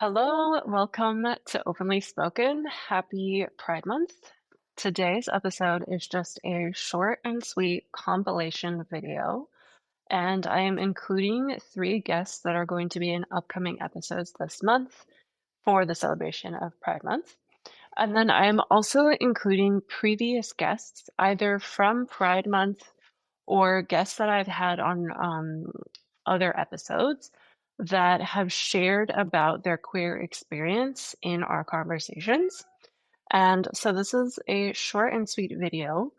Hello, welcome to Openly Spoken. Happy Pride Month. Today's episode is just a short and sweet compilation video, and I am including three guests that are going to be in upcoming episodes this month for the celebration of Pride Month. And then I am also including previous guests, either from Pride Month or guests that I've had on other episodes that have shared about their queer experience in our conversations. And so this is a short and sweet video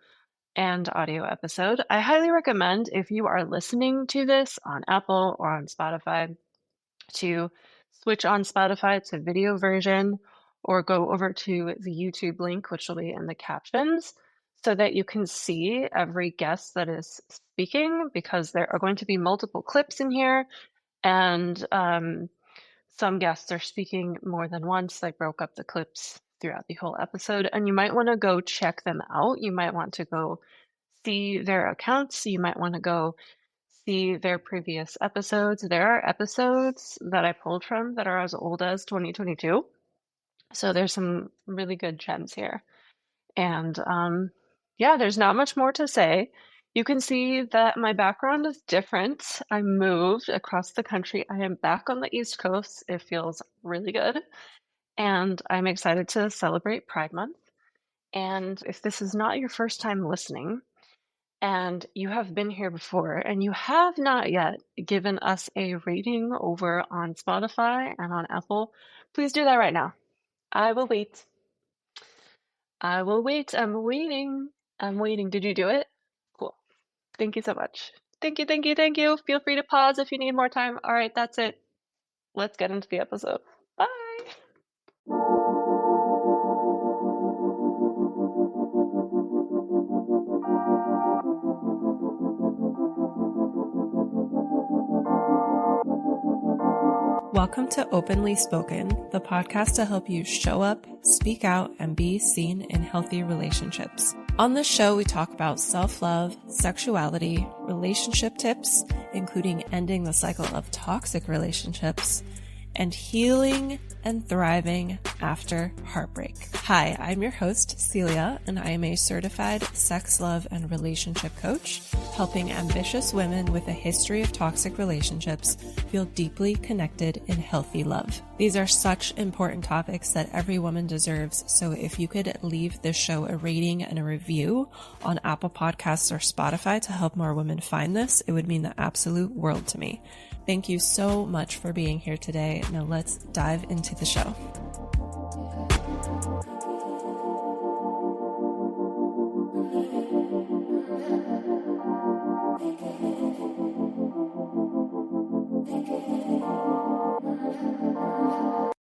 and audio episode. I highly recommend if you are listening to this on Apple or on Spotify to switch on Spotify to video version or go over to the YouTube link, which will be in the captions, so that you can see every guest that is speaking, because there are going to be multiple clips in here, and some guests are speaking more than once. I broke up the clips throughout the whole episode, and you might want to go check them out. You might want to go see their accounts. You might want to go see their previous episodes. There are episodes that I pulled from that are as old as 2022. So there's some really good gems here. And yeah, there's not much more to say. You can see that my background is different. I moved across the country. I am back on the East Coast. It feels really good. And I'm excited to celebrate Pride Month. And if this is not your first time listening, and you have been here before and you have not yet given us a rating over on Spotify and on Apple, please do that right now. I will wait. I will wait. I'm waiting. I'm waiting. Did you do it? Cool. Thank you so much. Thank you, thank you, thank you. Feel free to pause if you need more time. All right, that's it. Let's get into the episode. Bye. Welcome to Openly Spoken, the podcast to help you show up, speak out, and be seen in healthy relationships. On this show, we talk about self-love, sexuality, relationship tips, including ending the cycle of toxic relationships, and healing and thriving after heartbreak. Hi, I'm your host, Celia, and I am a certified sex, love, and relationship coach, helping ambitious women with a history of toxic relationships feel deeply connected in healthy love. These are such important topics that every woman deserves, so if you could leave this show a rating and a review on Apple Podcasts or Spotify to help more women find this, it would mean the absolute world to me. Thank you so much for being here today. Now let's dive into the show.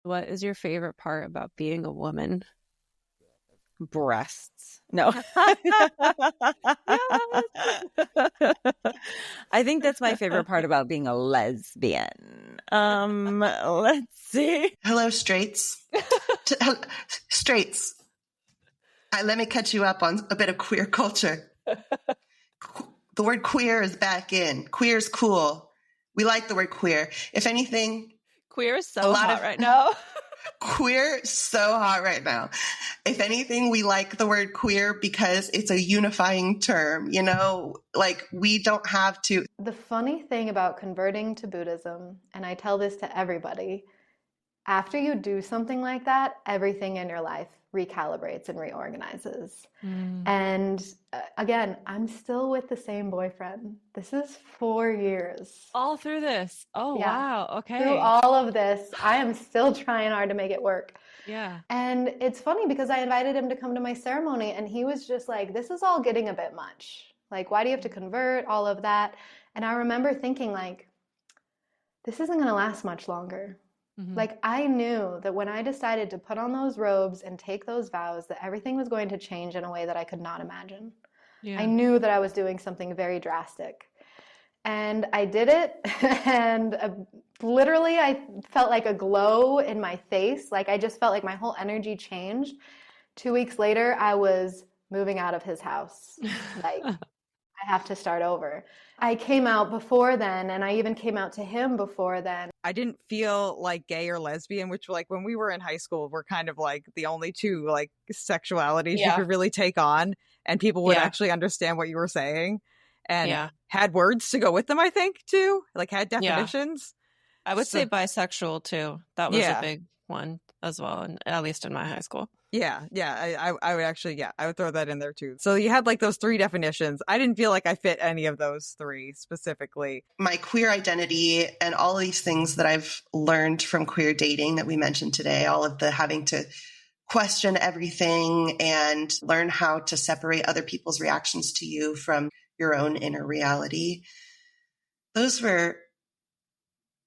What is your favorite part about being a woman? Breasts. No. I think that's my favorite part about being a lesbian. Let's see. Hello, straights. Straights. Let me catch you up on a bit of queer culture. The word queer is back in. Queer is cool. We like the word queer. If anything, queer is so hot right now. Queer is so hot right now. If anything, we like the word queer because it's a unifying term, you know, like we don't have to. The funny thing about converting to Buddhism, and I tell this to everybody, after you do something like that, everything in your life recalibrates and reorganizes. And again, I'm still with the same boyfriend. This is 4 years. All through this. Oh, yeah. Wow. Okay. Through all of this, I am still trying hard to make it work. Yeah. And it's funny because I invited him to come to my ceremony and he was just like, this is all getting a bit much. Like, why do you have to convert? All of that. And I remember thinking like, this isn't going to last much longer. Like, I knew that when I decided to put on those robes and take those vows, that everything was going to change in a way that I could not imagine. Yeah. I knew that I was doing something very drastic. And I did it, and literally I felt like a glow in my face. Like, I just felt like my whole energy changed. 2 weeks later, I was moving out of his house. Like, I I have to start over. I came out before then, and I even came out to him before then. I didn't feel like gay or lesbian, which like when we were in high school, were kind of like the only two like sexualities you Yeah. could really take on, and people would Yeah. actually understand what you were saying and Yeah. had words to go with them, I think, too. Like had Yeah. definitions. I would say So bisexual too. That was a yeah. big one as well, and at least in my high school. Yeah, I would actually, I would throw that in there too. So you had like those three definitions. I didn't feel like I fit any of those three specifically. My queer identity and all of these things that I've learned from queer dating that we mentioned today, all of the having to question everything and learn how to separate other people's reactions to you from your own inner reality. Those were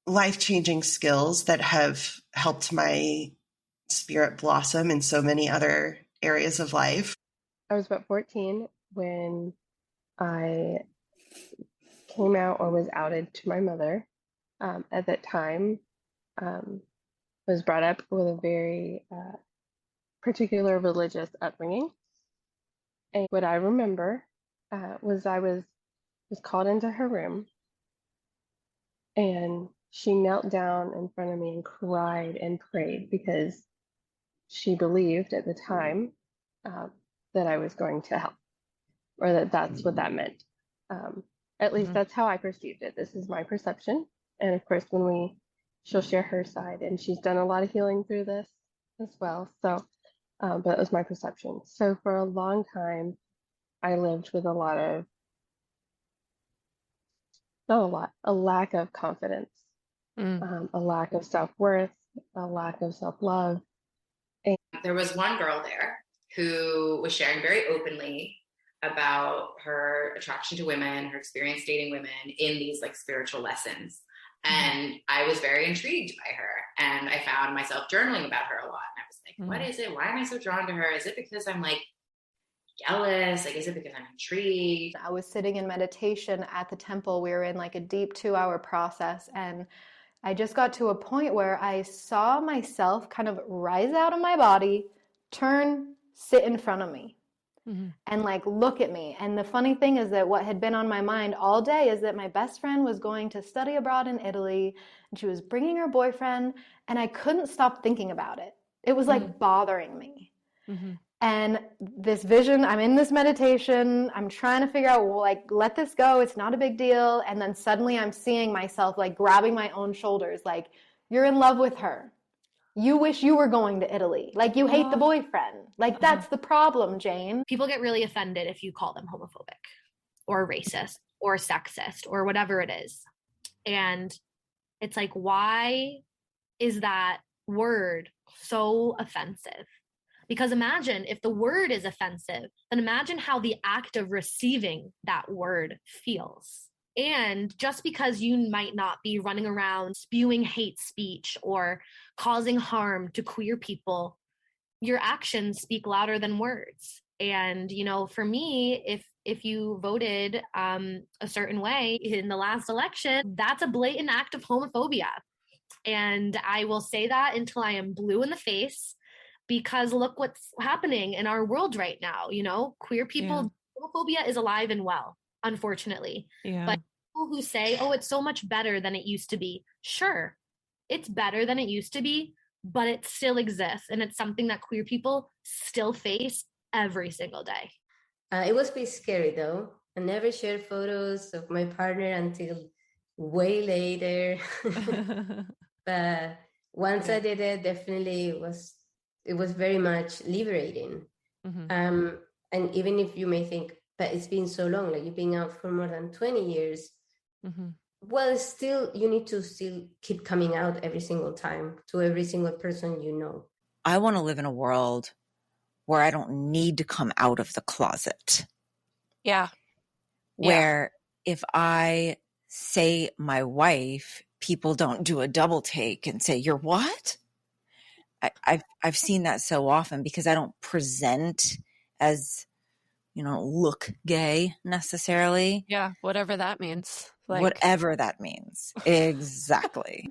life-changing skills that have helped my spirit blossom in so many other areas of life. I was about 14 when I came out or was outed to my mother. At that time, was brought up with a very particular religious upbringing. And what I remember was I was called into her room, and she knelt down in front of me and cried and prayed because she believed at the time that I was going to hell, or that that's what that meant. At least that's how I perceived it. This is my perception. And of course, she'll share her side, and she's done a lot of healing through this as well. So, but it was my perception. So for a long time, I lived with a lack of confidence, a lack of self-worth, a lack of self-love. There was one girl there who was sharing very openly about her attraction to women, her experience dating women in these like spiritual lessons. And I was very intrigued by her, and I found myself journaling about her a lot. And I was like, what is it? Why am I so drawn to her? Is it because I'm like jealous? Like, is it because I'm intrigued? I was sitting in meditation at the temple. We were in like a deep 2-hour process, and I just got to a point where I saw myself kind of rise out of my body, turn, sit in front of me, and like look at me. And the funny thing is that what had been on my mind all day is that my best friend was going to study abroad in Italy, and she was bringing her boyfriend, and I couldn't stop thinking about it. It was like bothering me. And this vision, I'm in this meditation, I'm trying to figure out, well, like, let this go, it's not a big deal. And then suddenly I'm seeing myself like grabbing my own shoulders, like, you're in love with her. You wish you were going to Italy. Like, you hate the boyfriend. Like, that's the problem, Jane. People get really offended if you call them homophobic or racist or sexist or whatever it is. And it's like, why is that word so offensive? Because imagine if the word is offensive, then imagine how the act of receiving that word feels. And just because you might not be running around spewing hate speech or causing harm to queer people, your actions speak louder than words. And, you know, for me, if you voted a certain way in the last election, that's a blatant act of homophobia. And I will say that until I am blue in the face, because look what's happening in our world right now. You know, queer people, homophobia is alive and well, unfortunately. But people who say, oh, it's so much better than it used to be. Sure, it's better than it used to be, but it still exists. And it's something that queer people still face every single day. It was a bit scary though. I never shared photos of my partner until way later. But once I did it, definitely it was very much liberating. And even if you may think, but it's been so long, like you've been out for more than 20 years. Well, still, you need to still keep coming out every single time to every single person you know. I want to live in a world where I don't need to come out of the closet. Yeah. Where if I say my wife, people don't do a double take and say, you're what? I've seen that so often because I don't present as, you know, look gay necessarily. Yeah, whatever that means. Like, whatever that means. Exactly.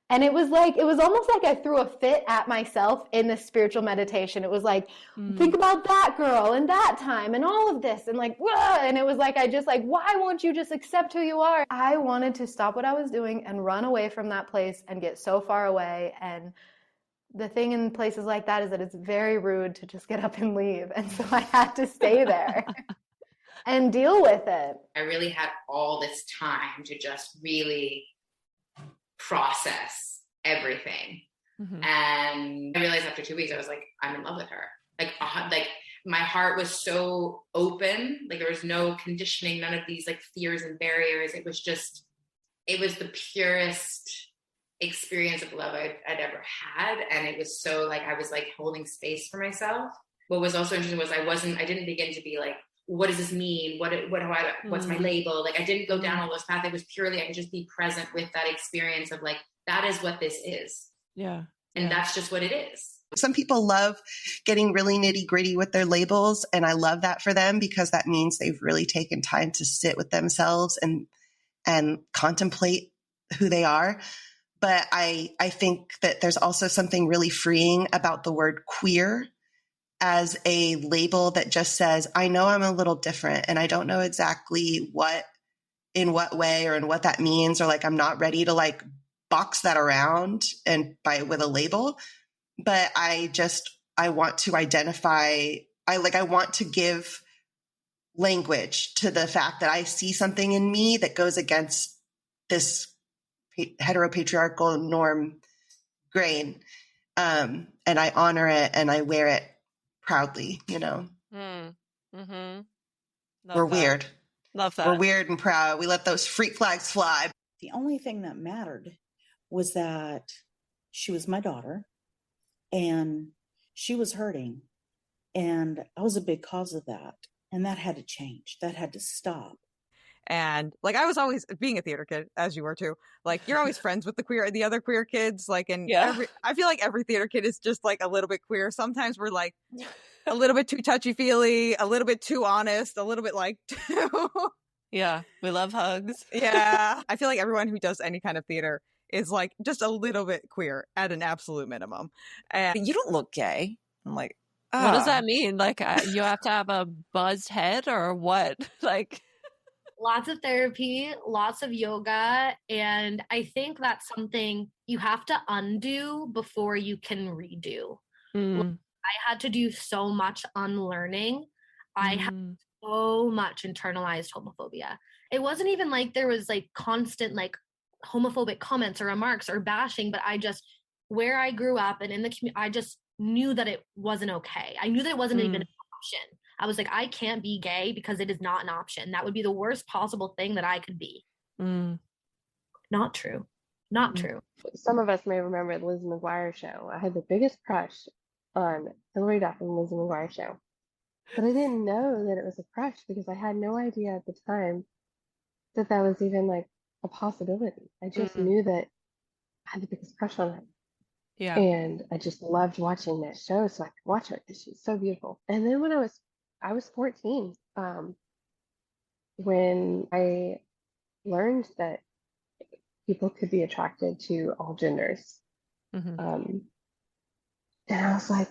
And it was almost like I threw a fit at myself in this spiritual meditation. It was like, think about that girl and that time and all of this. And like, whoa. And it was like, why won't you just accept who you are? I wanted to stop what I was doing and run away from that place and get so far away. And the thing in places like that is that it's very rude to just get up and leave. And so I had to stay there and deal with it. I really had all this time to just really process everything. And I realized after 2 weeks, I was like, I'm in love with her. Like my heart was so open. Like there was no conditioning, none of these like fears and barriers. It was the purest experience of love I'd ever had. And it was so like, I was like holding space for myself. What was also interesting was I didn't begin to be like, what does this mean? What's my label? Like I didn't go down all those paths. It was purely, I could just be present with that experience of like, that is what this is. Yeah. And that's just what it is. Some people love getting really nitty gritty with their labels. And I love that for them because that means they've really taken time to sit with themselves and contemplate who they are. But I think that there's also something really freeing about the word queer as a label that just says, I know I'm a little different and I don't know exactly in what way or in what that means, or like, I'm not ready to like box that around with a label, but I want to identify, I want to give language to the fact that I see something in me that goes against this heteropatriarchal norm grain. And I honor it and I wear it proudly, you know. We're weird. Love that. We're weird and proud. We let those freak flags fly. The only thing that mattered was that she was my daughter and she was hurting. And I was a big cause of that. And that had to change. That had to stop. And like, I was always, being a theater kid, as you were too, like you're always friends with the other queer kids. Like, and I feel like every theater kid is just like a little bit queer. Sometimes we're like a little bit too touchy feely, a little bit too honest, a little bit like too. Yeah. We love hugs. Yeah. I feel like everyone who does any kind of theater is like just a little bit queer at an absolute minimum. And you don't look gay. I'm like, what does that mean? Like, you have to have a buzzed head or what? Like, lots of therapy, lots of yoga. And I think that's something you have to undo before you can redo. I had to do so much unlearning. I had so much internalized homophobia. It wasn't even like there was like constant like homophobic comments or remarks or bashing, but where I grew up and in the community, I just knew that it wasn't okay. I knew that it wasn't even an option. I was like, I can't be gay because it is not an option. That would be the worst possible thing that I could be. Not true. Not true. Some of us may remember the Lizzie McGuire show. I had the biggest crush on Hilary Duff and the Lizzie McGuire show. But I didn't know that it was a crush because I had no idea at the time that was even like a possibility. I just knew that I had the biggest crush on her. Yeah. And I just loved watching that show so I could watch her because she's so beautiful. And then when I was 14, when I learned that people could be attracted to all genders. And I was like,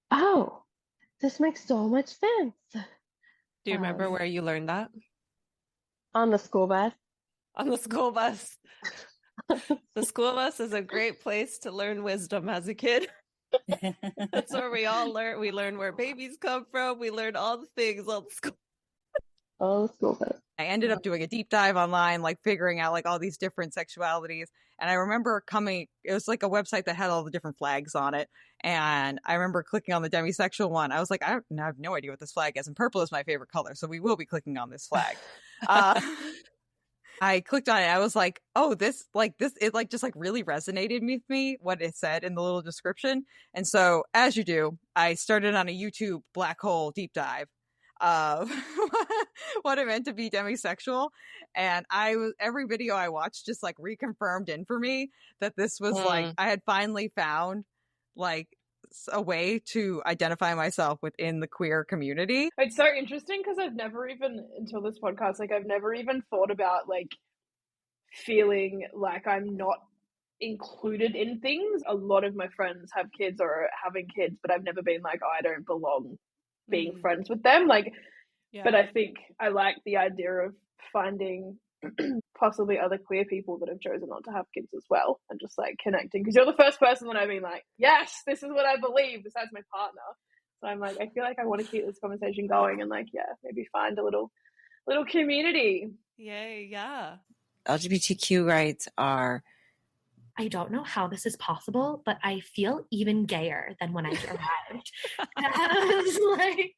oh, this makes so much sense. Do you remember where you learned that? On the school bus. On the school bus. The school bus is a great place to learn wisdom as a kid. That's where we all learn. We learn where babies come from. We learn all the things on the school. On the school bus. I ended up doing a deep dive online, like figuring out like all these different sexualities. And I remember it was like a website that had all the different flags on it. And I remember clicking on the demisexual one. I was like, I have no idea what this flag is. And purple is my favorite color. So we will be clicking on this flag. I clicked on it. I was like, oh, it like just like really resonated with me, what it said in the little description. And so as you do, I started on a YouTube black hole deep dive of what it meant to be demisexual. And every video I watched just like reconfirmed in for me that this was like, I had finally found like a way to identify myself within the queer community. It's so interesting because I've never even, until this podcast, like I've never even thought about like feeling like I'm not included in things. A lot of my friends have kids or are having kids, but I've never been like, oh, I don't belong being friends with them. Like, but I think I like the idea of finding possibly other queer people that have chosen not to have kids as well, and just like connecting, because you're the first person that I've been like, yes, this is what I believe, besides my partner. So I'm like, I feel like I want to keep this conversation going, and like, yeah, maybe find a little community. Yay, yeah. LGBTQ rights are, I don't know how this is possible, but I feel even gayer than when I arrived. I was like,